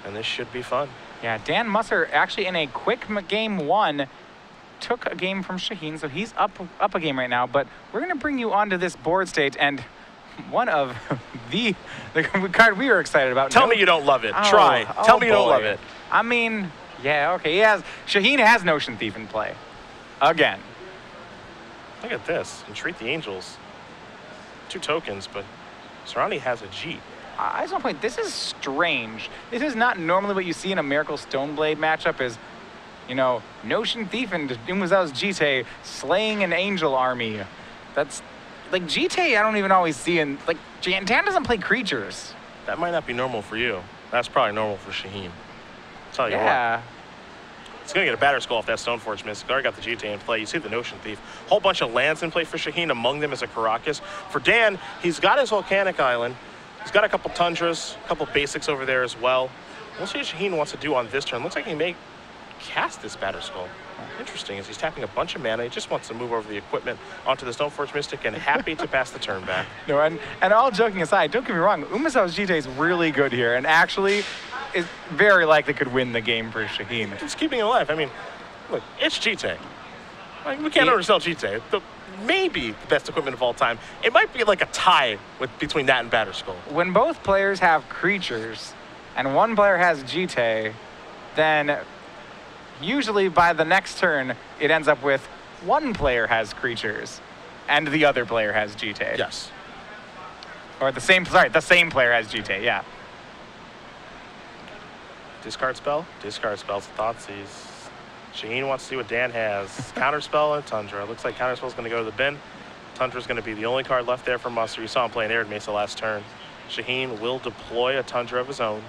And this should be fun. Yeah, Dan Musser actually in a quick game one took a game from Shaheen, so he's up a game right now. But we're going to bring you onto this board stage, and one of the card we were excited about. Tell me you don't love it. Try. Tell me you don't love it. I mean, yeah, okay. Shaheen has Notion Thief in play. Again. Look at this. Entreat the Angels. 2 tokens, but Soorani has a G. I just want to point, this is strange. This is not normally what you see in a Miracle Stoneblade matchup is, you know, Notion Thief and Umezawa's Jite slaying an angel army. That's, like, Jite I don't even always see in, like, Dan doesn't play creatures. That might not be normal for you. That's probably normal for Shaheen. Tell you what. It's going to get a batter skull off that Stoneforge Mystic. Already got the Jite in play. You see the Notion Thief. Whole bunch of lands in play for Shaheen. Among them is a Caracas. For Dan, he's got his Volcanic Island. He's got a couple Tundras, a couple basics over there as well. We'll see what Shaheen wants to do on this turn. Looks like he may cast this batter skull. Interesting, as he's tapping a bunch of mana. He just wants to move over the equipment onto the Stoneforge Mystic and happy to pass the turn back. No, and all joking aside, don't get me wrong, Umezawa's Jite is really good here and actually is very likely could win the game for Shaheen. It's keeping it alive. I mean, look, it's Jite. Like, we can't undersell Jite. Maybe the best equipment of all time. It might be like a tie between that and Batterskull. When both players have creatures and one player has Jite, then usually by the next turn, it ends up with one player has creatures and the other player has Jite. Yes. Or the same player has Jite, yeah. Discard spell? Discard spell's Thoughtseize. Shaheen wants to see what Dan has. Counterspell and Tundra. Looks like Counterspell's going to go to the bin. Tundra's going to be the only card left there for Musser. You saw him play an Arid Mesa last turn. Shaheen will deploy a Tundra of his own.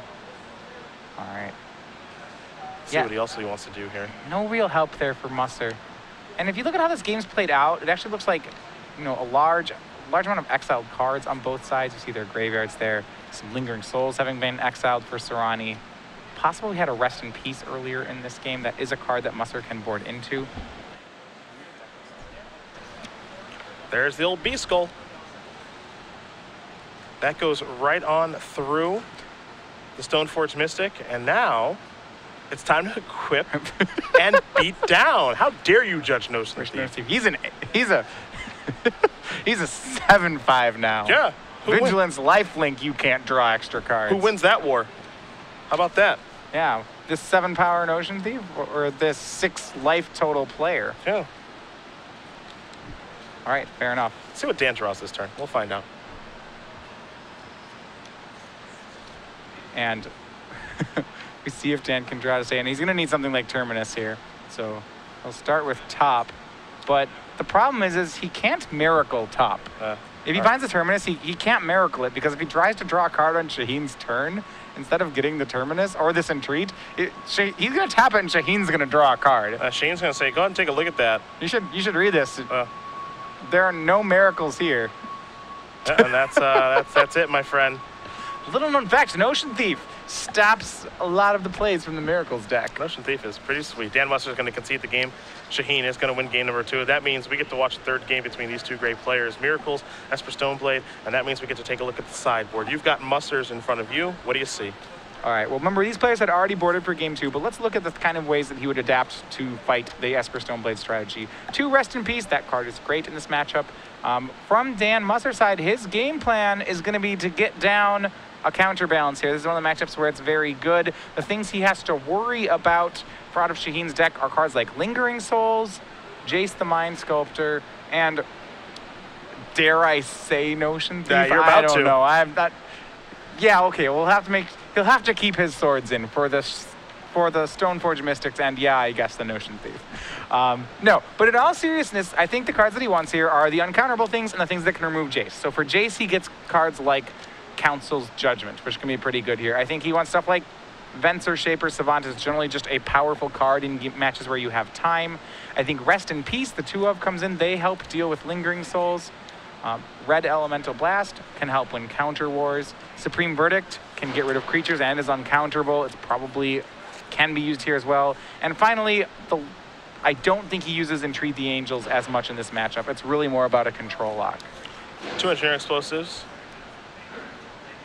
All right. See what else he wants to do here. No real help there for Musser. And if you look at how this game's played out, it actually looks like, you know, a large amount of exiled cards on both sides. You see their graveyards there. Some Lingering Souls having been exiled for Soorani. Possibly had a Rest in Peace earlier in this game. That is a card that Musser can board into. There's the old Beast Skull. That goes right on through the Stoneforge Mystic, and now it's time to equip and beat down. How dare you judge Notion Thief? He's a 7/5 now. Yeah. Vigilance, lifelink, you can't draw extra cards. Who wins that war? How about that? Yeah, this 7-power Notion Thief or this 6 life total player? Yeah. All right, fair enough. Let's see what Dan draws this turn. We'll find out. And we see if Dan can draw to say, and he's going to need something like Terminus here. So I'll start with top. But the problem is he can't Miracle top. If he finds a Terminus, he can't Miracle it, because if he tries to draw a card on Shaheen's turn, instead of getting the Terminus or this Entreat, he's going to tap it and Shaheen's going to draw a card. Shaheen's going to say, go ahead and take a look at that. You should read this. There are no miracles here. And that's it, my friend. Little known fact, Notion Thief stops a lot of the plays from the Miracles deck. Notion Thief is pretty sweet. Dan Musser is going to concede the game. Shaheen is going to win game number 2. That means we get to watch the third game between these two great players, Miracles, Esper Stoneblade, and that means we get to take a look at the sideboard. You've got Musser's in front of you. What do you see? All right, well, remember, these players had already boarded for game 2, but let's look at the kind of ways that he would adapt to fight the Esper Stoneblade strategy. 2 Rest in Peace, that card is great in this matchup. From Dan Musser's side, his game plan is going to be to get down a counterbalance here. This is one of the matchups where it's very good. The things he has to worry about for out of Shaheen's deck are cards like Lingering Souls, Jace the Mind Sculptor, and dare I say Notion Thief? Yeah, you're about to. I don't know. I'm not. Yeah, okay. He'll have to keep his swords in for the Stoneforge Mystics, and yeah, I guess the Notion Thief. No, but in all seriousness, I think the cards that he wants here are the uncounterable things and the things that can remove Jace. So for Jace, he gets cards like Council's Judgment, which can be pretty good here. I think he wants stuff like Venser, Shaper, Savant is generally just a powerful card in matches where you have time. I think Rest in Peace, the 2 of comes in. They help deal with Lingering Souls. Red Elemental Blast can help win counter wars. Supreme Verdict can get rid of creatures and is uncounterable. It's probably can be used here as well. And finally, I don't think he uses Entreat the Angels as much in this matchup. It's really more about a control lock. 2 Engineering Explosives.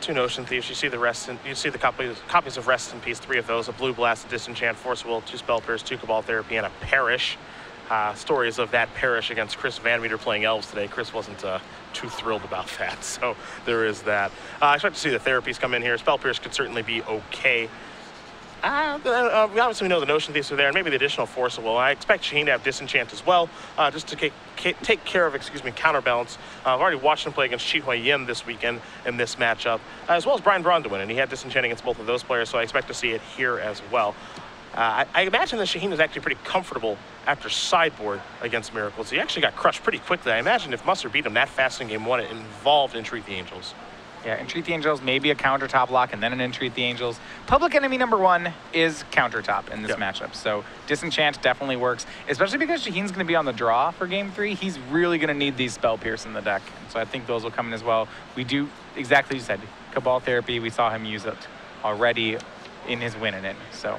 2 Notion Thieves. You see the copies of Rest in Peace, 3 of those: a Blue Blast, a Disenchant, Force Will, 2 Spell Pierce, 2 Cabal Therapy, and a Perish. Stories of that Perish against Chris Van Meter playing Elves today. Chris wasn't too thrilled about that, so there is that. I expect to see the therapies come in here. Spell Pierce could certainly be okay. We obviously know the Notion Thieves are there, and maybe the additional Force Will. I expect Shaheen to have Disenchant as well, just to take care of, counterbalance. I've already watched him play against Chi Hui Yin this weekend in this matchup, as well as Brian Braun to win, and he had Disenchant against both of those players, so I expect to see it here as well. I imagine that Shaheen is actually pretty comfortable after sideboard against Miracles. He actually got crushed pretty quickly. I imagine if Musser beat him that fast in game 1, it involved Entreat the Angels. Yeah, Entreat the Angels, maybe a counter top lock, and then an Entreat the Angels. Public enemy number 1 is counter top in this matchup, so Disenchant definitely works, especially because Shaheen's going to be on the draw for game 3. He's really going to need these Spell Pierce in the deck, so I think those will come in as well. We do, exactly as you said, Cabal Therapy, we saw him use it already in his win in it, so.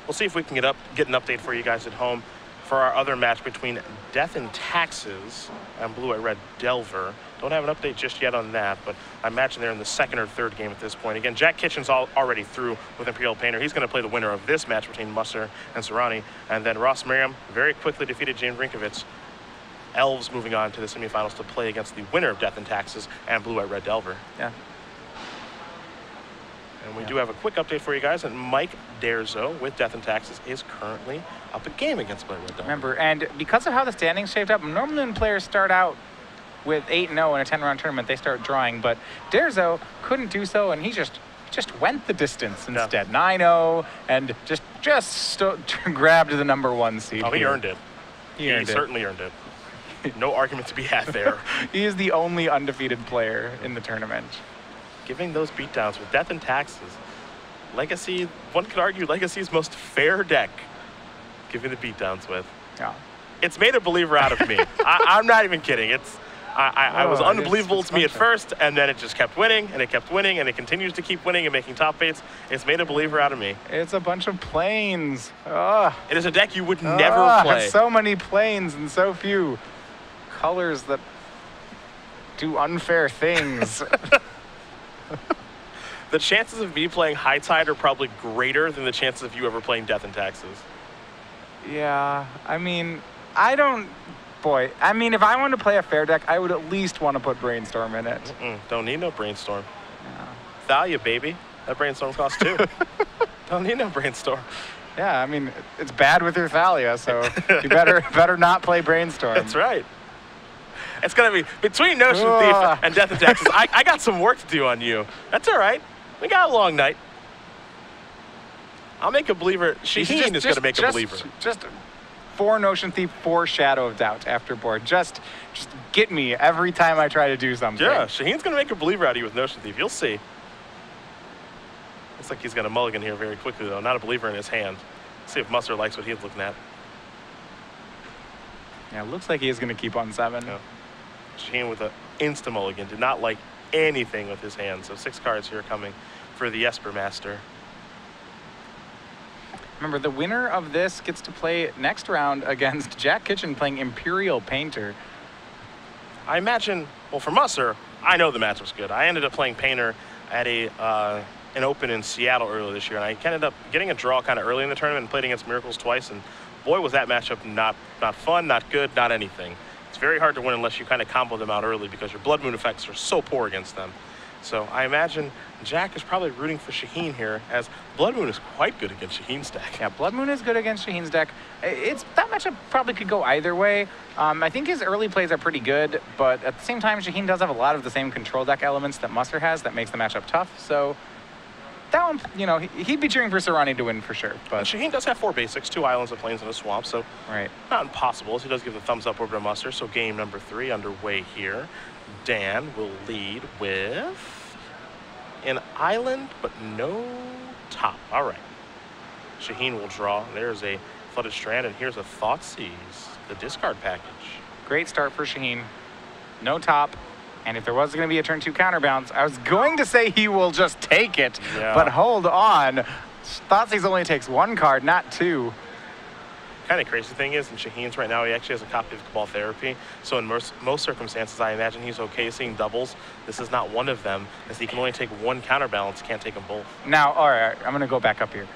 We'll see if we can get an update for you guys at home for our other match between Death and Taxes and Blue White Red Delver. Don't have an update just yet on that, but I imagine they're in the 2nd or 3rd game at this point. Again, Jack Kitchen's already through with Imperial Painter. He's going to play the winner of this match between Musser and Soorani. And then Ross Merriam very quickly defeated James Rinkovitz. Elves moving on to the semifinals to play against the winner of Death and Taxes and Blue White Red Delver. Yeah. And we do have a quick update for you guys, and Mike Derzo with Death and Taxes is currently up a game against Blue White Red Delver. Remember, and because of how the standings shaped up, normally when players start out with 8-0 in a 10-round tournament, they start drawing, but Derzo couldn't do so, and he just went the distance instead. 9-0, and just grabbed the number 1 seed. Oh, he earned it. He certainly earned it. No argument to be had there. He is the only undefeated player in the tournament. Giving those beatdowns with Death and Taxes. Legacy, one could argue Legacy's most fair deck, giving the beatdowns with. Yeah. It's made a believer out of me. I'm not even kidding. I was unbelievable to me at first, and then it just kept winning, and it kept winning, and it continues to keep winning and making top 8s. It's made a believer out of me. It's a bunch of planes. Ugh. It is a deck you would never play. So many planes and so few colors that do unfair things. The chances of me playing High Tide are probably greater than the chances of you ever playing Death and Taxes. Yeah, I mean, if I wanted to play a fair deck, I would at least want to put Brainstorm in it. Don't need no Brainstorm. No. Thalia, baby. That Brainstorm costs 2. Don't need no Brainstorm. Yeah, I mean, it's bad with your Thalia, so you better not play Brainstorm. That's right. It's going to be between Notion Thief and Death and Taxes. I got some work to do on you. That's all right. We got a long night. I'll make a believer. Shaheen is going to make a believer. Just 4 Notion Thief, 4 Shadow of Doubt after board. Just get me every time I try to do something. Yeah, Shaheen's going to make a believer out of you with Notion Thief. You'll see. Looks like he's going to mulligan here very quickly, though. Not a believer in his hand. See if Musser likes what he's looking at. Yeah, it looks like he is going to keep on 7. Yeah. Shaheen with an insta-mulligan. Did not like anything with his hand. So 6 cards here coming for the Esper Master. Remember, the winner of this gets to play next round against Jack Kitchen playing Imperial Painter. I imagine, well, for Musser, I know the matchup's good. I ended up playing Painter at an open in Seattle earlier this year, and I ended up getting a draw kind of early in the tournament and played against Miracles twice, and boy, was that matchup not fun, not good, not anything. It's very hard to win unless you kind of combo them out early because your Blood Moon effects are so poor against them. So I imagine Jack is probably rooting for Shaheen here, as Blood Moon is quite good against Shaheen's deck. Yeah, Blood Moon is good against Shaheen's deck. That matchup probably could go either way. I think his early plays are pretty good, but at the same time, Shaheen does have a lot of the same control deck elements that Musser has that makes the matchup tough. So that one, you know, he'd be cheering for Soorani to win for sure. But Shaheen does have 4 basics, 2 islands, a plains, and a swamp, so not impossible. So he does give the thumbs up over to Musser. So game number 3 underway here. Dan will lead with an island, but no top. All right. Shaheen will draw. There's a Flooded Strand, and here's a Thoughtseize, the discard package. Great start for Shaheen. No top. And if there was going to be a turn 2 counterbalance, I was going to say he will just take it, but hold on. Thoughtseize only takes 1 card, not 2. kind of crazy thing is, in Shaheen's right now, he actually has a copy of Cabal Therapy. So in most circumstances, I imagine he's okay seeing doubles. This is not one of them, as he can only take one counterbalance, can't take them both. Now, all right, I'm going to go back up here.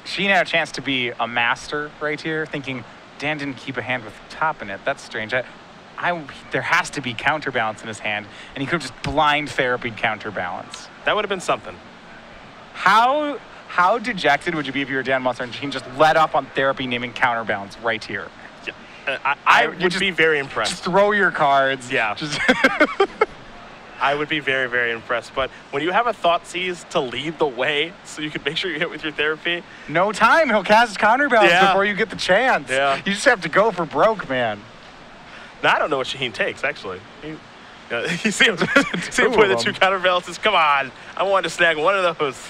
Shaheen had a chance to be a master right here, thinking Dan didn't keep a hand with top in it. That's strange. There has to be counterbalance in his hand, and he could have just blind therapied counterbalance. That would have been something. How dejected would you be if you were Dan Musser and Shaheen just let up on therapy naming counterbalance right here? Yeah. I would be very impressed. Just throw your cards. Yeah. I would be very, very impressed. But when you have a Thoughtseize to lead the way so you can make sure you hit with your therapy. No time. He'll cast counterbalance before you get the chance. Yeah. You just have to go for broke, man. Now, I don't know what Shaheen takes, actually. You see him play the two counterbalances. Come on. I wanted to snag one of those.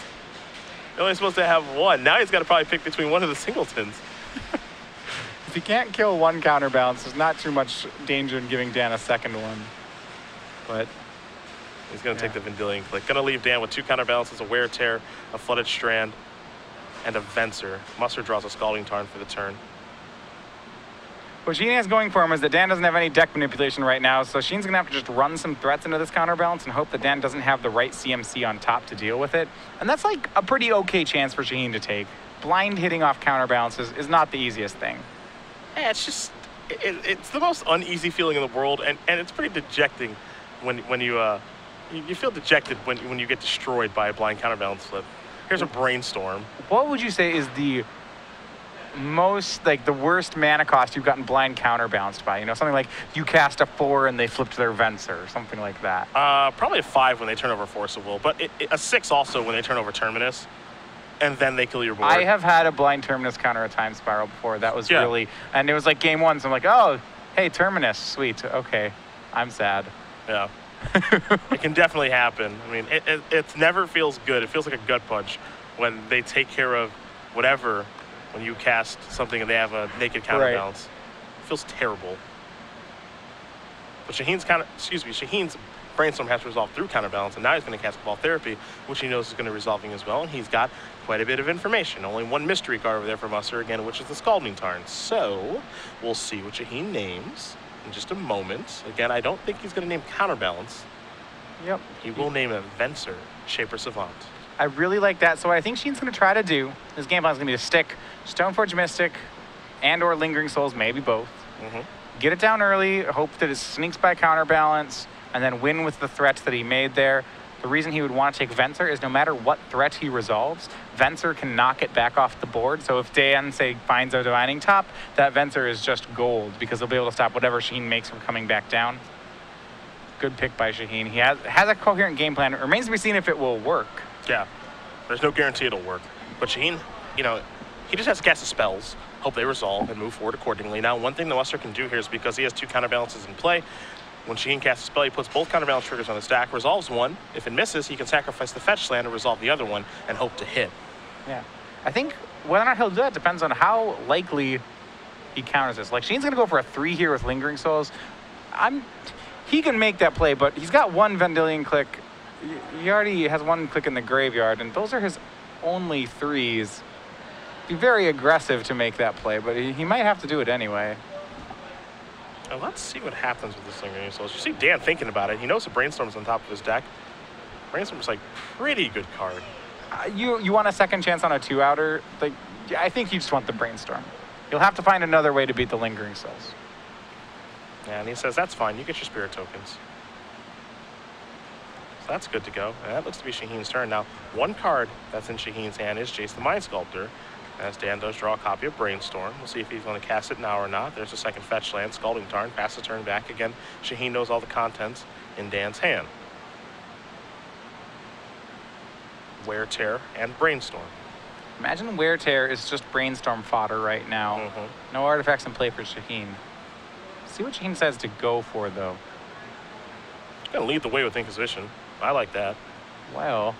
You're only supposed to have one. Now he's got to probably pick between one of the singletons. If he can't kill one counterbalance, there's not too much danger in giving Dan a second one. But he's going to take the Vendilion Click. Going to leave Dan with two counterbalances, a Wear Tear, a Flooded Strand, and a Venser. Musser draws a Scalding Tarn for the turn. What Shaheen has going for him is that Dan doesn't have any deck manipulation right now, so Shaheen's going to have to just run some threats into this counterbalance and hope that Dan doesn't have the right CMC on top to deal with it. And that's like a pretty okay chance for Shaheen to take. Blind hitting off counterbalances is not the easiest thing. Yeah, it's just, it's the most uneasy feeling in the world, and it's pretty dejecting when you feel dejected when you get destroyed by a blind counterbalance flip. Here's a Brainstorm. What would you say is the the worst mana cost you've gotten blind counterbalanced by? You know, something like you cast a 4 and they flipped their Venser, or something like that. Probably a 5 when they turn over Force of Will, but a 6 also when they turn over Terminus, and then they kill your board. I have had a blind Terminus counter a Time Spiral before. That was really, and it was like game 1, so I'm like, oh, hey, Terminus, sweet, okay, I'm sad. Yeah. It can definitely happen. I mean, it never feels good. It feels like a gut punch when they take care of whatever. When you cast something and they have a naked counterbalance, it feels terrible. But Shaheen's Brainstorm has to resolve through counterbalance, and now he's going to cast Cabal Therapy, which he knows is going to be resolving as well, and he's got quite a bit of information. Only one mystery card over there for Musser again, which is the Scalding Tarn. So we'll see what Shaheen names in just a moment. Again, I don't think he's going to name counterbalance. Yep. He will name a Venser, Shaper Savant. I really like that. So what I think Shaheen's going to try to do, his game plan is going to be to stick Stoneforge Mystic and or Lingering Souls, maybe both. Get it down early, hope that it sneaks by counterbalance, and then win with the threats that he made there. The reason he would want to take Venser is no matter what threat he resolves, Venser can knock it back off the board. So if Dan, say, finds a Divining Top, that Venser is just gold because he'll be able to stop whatever Shaheen makes from coming back down. Good pick by Shaheen. He has a coherent game plan. It remains to be seen if it will work. Yeah, there's no guarantee it'll work. But Shaheen, you know, he just has to cast the spells, hope they resolve, and move forward accordingly. Now, one thing the Musser can do here is because he has two counterbalances in play, when Shaheen casts a spell, he puts both counterbalance triggers on the stack, resolves one. If it misses, he can sacrifice the fetch land and resolve the other one and hope to hit. Yeah. I think whether or not he'll do that depends on how likely he counters this. Like, Shaheen's going to go for a 3 here with Lingering Souls. He can make that play, but he's got one Vendilion Click. He already has one click in the graveyard, and those are his only 3s. Be very aggressive to make that play, but he might have to do it anyway. Now let's see what happens with this Lingering Souls. You see Dan thinking about it. He knows the Brainstorm's on top of his deck. Brainstorm's like pretty good card. You want a second chance on a 2-outer? Like, I think you just want the Brainstorm. You'll have to find another way to beat the Lingering Souls. Yeah, and he says, that's fine. You get your Spirit tokens. So that's good to go. And that looks to be Shaheen's turn. Now, one card that's in Shaheen's hand is Jace the Mind Sculptor. As Dan does draw a copy of Brainstorm. We'll see if he's going to cast it now or not. There's a second fetch land, Scalding Tarn, pass the turn back. Again, Shaheen knows all the contents in Dan's hand. Wear Tear and Brainstorm. Imagine Wear Tear is just Brainstorm fodder right now. No artifacts in play for Shaheen. See what Shaheen says to go for, though. He's going to lead the way with Inquisition. I like that. Well,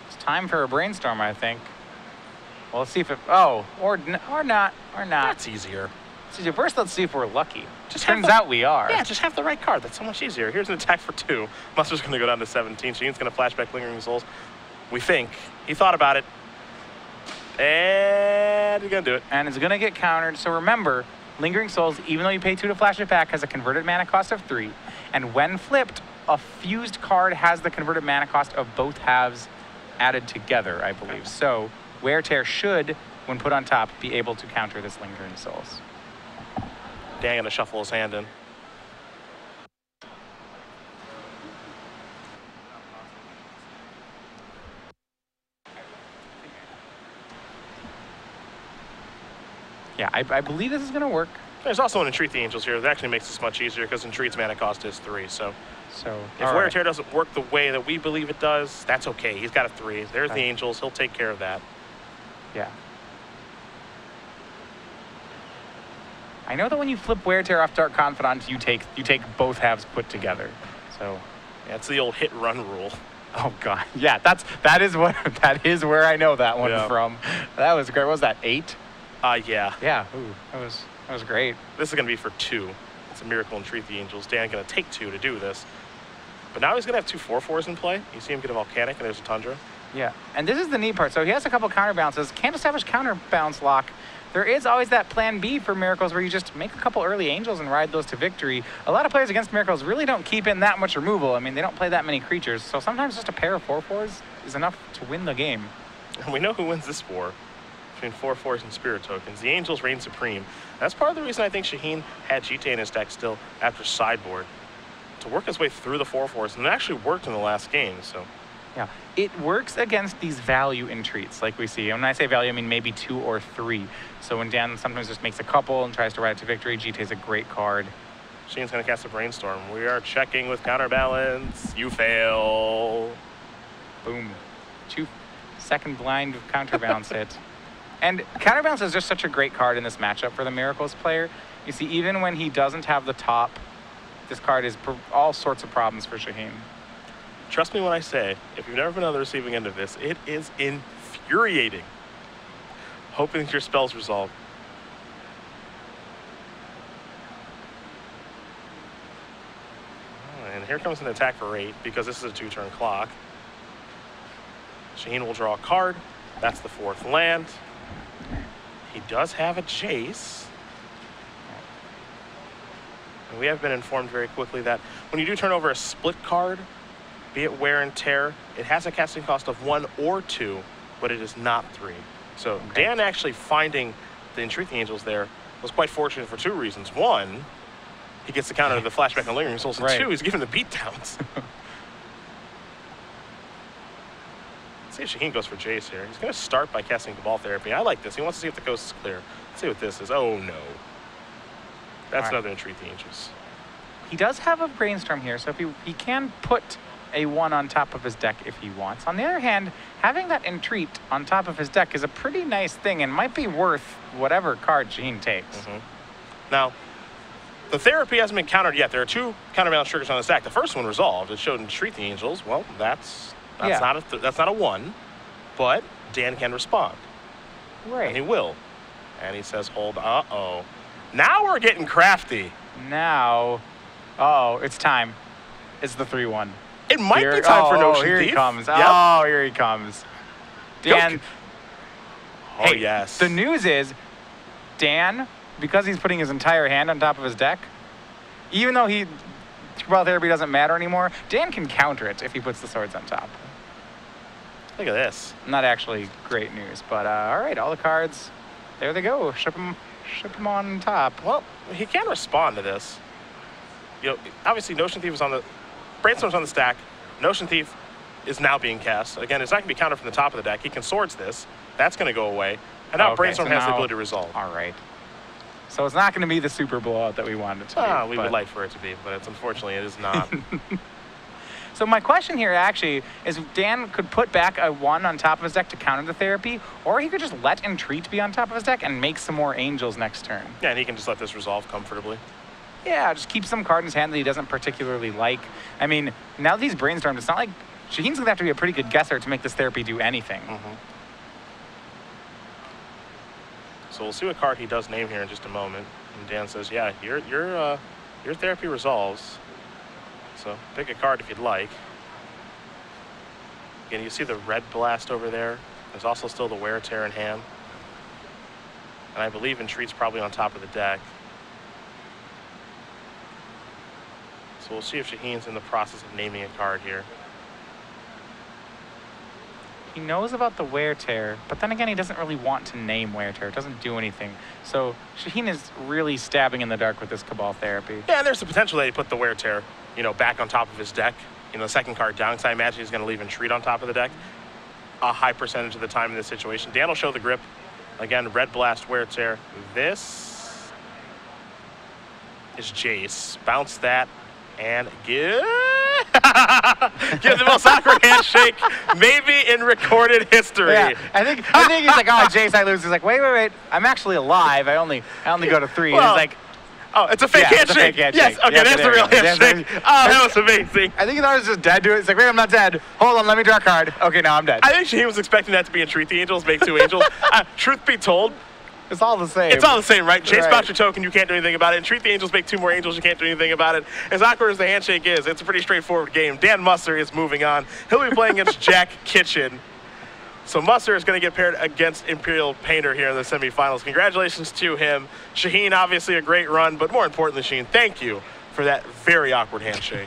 it's time for a Brainstorm, I think. Well, let's see if it... Oh, or not. That's easier. First, let's see if we're lucky. Turns out we are. Yeah, just have the right card. That's so much easier. Here's an attack for 2. Musser's going to go down to 17. Shaheen's going to flashback Lingering Souls. We think. He thought about it. And And you're going to do it. And it's going to get countered. So remember, Lingering Souls, even though you pay 2 to flash it back, has a converted mana cost of 3. And when flipped, a fused card has the converted mana cost of both halves added together, I believe. So Wear Tear should, when put on top, be able to counter this Lingering Souls. Dan going to shuffle his hand in. Yeah, I believe this is going to work. There's also an Entreat the Angels here. That actually makes this much easier because Entreat's mana cost is 3. So if Wear Tear doesn't work the way that we believe it does, that's okay. He's got a 3. There's the Angels. He'll take care of that. Yeah. I know that when you flip Wear Tear off Dark Confidant, you take both halves put together. So yeah, it's the old hit run rule. Oh god. Yeah, that is where I know that one from. That was great. What was that, 8? Yeah. Yeah. Ooh, that was great. This is going to be for 2. It's a miracle and Entreat the Angels. Dan going to take 2 to do this. But now he's going to have 2 4/4s in play. You see him get a Volcanic, and there's a Tundra. Yeah, and this is the neat part. So he has a couple counterbalances. Can't establish counterbalance lock. There is always that plan B for Miracles where you just make a couple early Angels and ride those to victory. A lot of players against Miracles really don't keep in that much removal. I mean, they don't play that many creatures. So sometimes just a pair of 4/4s is enough to win the game. And we know who wins this war. Between 4/4s and Spirit Tokens. The Angels reign supreme. That's part of the reason I think Shaheen had GT in his deck still after sideboard. To work his way through the 4/4s, and it actually worked in the last game, so. Yeah, it works against these value entreats like we see. And when I say value, I mean maybe 2 or 3. So when Dan sometimes just makes a couple and tries to ride it to victory, GT is a great card. Shaheen's going to cast a Brainstorm. We are checking with counterbalance. You fail. Boom. 2-second blind counterbalance hit. And counterbalance is just such a great card in this matchup for the Miracles player. You see, even when he doesn't have the top, this card is all sorts of problems for Shaheen. Trust me when I say, if you've never been on the receiving end of this, it is infuriating. Hoping that your spell's resolved. And here comes an attack for 8 because this is a 2-turn clock. Shaheen will draw a card. That's the 4th land. He does have a Jace. And we have been informed very quickly that when you do turn over a split card, be it Wear and Tear, it has a casting cost of 1 or 2, but it is not 3. So Dan actually finding the Entreat the Angels there was quite fortunate for 2 reasons. 1, he gets the counter to the flashback on Lingering Souls, and 2, he's given the beatdowns. See if Shaheen goes for Jace here. He's going to start by casting Cabal Therapy. I like this. He wants to see if the coast is clear. Let's see what this is. Oh, no. That's another Entreat the Angels. He does have a Brainstorm here, so if he can put a 1 on top of his deck if he wants. On the other hand, having that Entreat on top of his deck is a pretty nice thing and might be worth whatever card Shaheen takes. Now, the Therapy hasn't been countered yet. There are 2 counterbalance triggers on the stack. The first one resolved. It showed Entreat the Angels. Well, that's not a 1, but Dan can respond. Right. And he will. And he says, hold, uh-oh. Now we're getting crafty. Now, it's time. It's the 3-1. It might be time for Notion here Thief. He comes. Yep. Oh, here he comes. Dan. Oh, yes. The news is, Dan, because he's putting his entire hand on top of his deck, even though Cabal Therapy doesn't matter anymore, Dan can counter it if he puts the swords on top. Look at this. Not actually great news, but all right, all the cards, there they go. Ship them on top. Well, he can respond to this. You know, obviously Notion Thief is on the Brainstorm's on the stack. Notion Thief is now being cast. Again, it's not going to be countered from the top of the deck. He can swords this. That's going to go away. And now Brainstorm has the ability to resolve. All right. So it's not going to be the super blowout that we wanted it to be. We would like for it to be, but unfortunately it is not. So my question here actually is if Dan could put back a 1 on top of his deck to counter the Therapy, or he could just let Entreat be on top of his deck and make some more Angels next turn. Yeah, and he can just let this resolve comfortably. Yeah, just keep some card in his hand that he doesn't particularly like. I mean, now that he's Brainstormed, it's not like Shaheen's going to have to be a pretty good guesser to make this Therapy do anything. So we'll see what card he does name here in just a moment. And Dan says, yeah, your Therapy resolves. So pick a card if you'd like. Again, you see the red blast over there. There's also still the Wear Tear in hand. And I believe Entreat's probably on top of the deck. So we'll see if Shaheen's in the process of naming a card here. He knows about the wear tear, but then again, he doesn't really want to name wear tear. It doesn't do anything. So Shaheen is really stabbing in the dark with this Cabal Therapy. Yeah, and there's the potential that he put the wear tear, you know, back on top of his deck. You know, the second card down, because I imagine he's going to leave Entreat on top of the deck a high percentage of the time in this situation. Dan will show the grip. Again, Red Blast, wear tear. This is Jace. Bounce that and give the most awkward handshake maybe in recorded history. Yeah, I think he's like, oh, Jace, I lose. He's like, wait, I'm actually alive. I only go to 3. Well, he's like, oh, it's a fake handshake. It's a fake handshake. Yes, okay, that's the real handshake. Oh, that was amazing. I think he thought I was just dead to it. He's like, wait, I'm not dead. Hold on, let me draw a card. Okay, now I'm dead. I think he was expecting that to be Entreat the Angels, make 2 Angels. Truth be told, it's all the same. It's all the same, right? Jace bounce your token, you can't do anything about it. Entreat the Angels, make 2 more Angels, you can't do anything about it. As awkward as the handshake is, it's a pretty straightforward game. Dan Musser is moving on. He'll be playing against Jack Kitchen. So Musser is going to get paired against Imperial Painter here in the semifinals. Congratulations to him. Shaheen, obviously a great run, but more importantly, Shaheen, thank you for that very awkward handshake.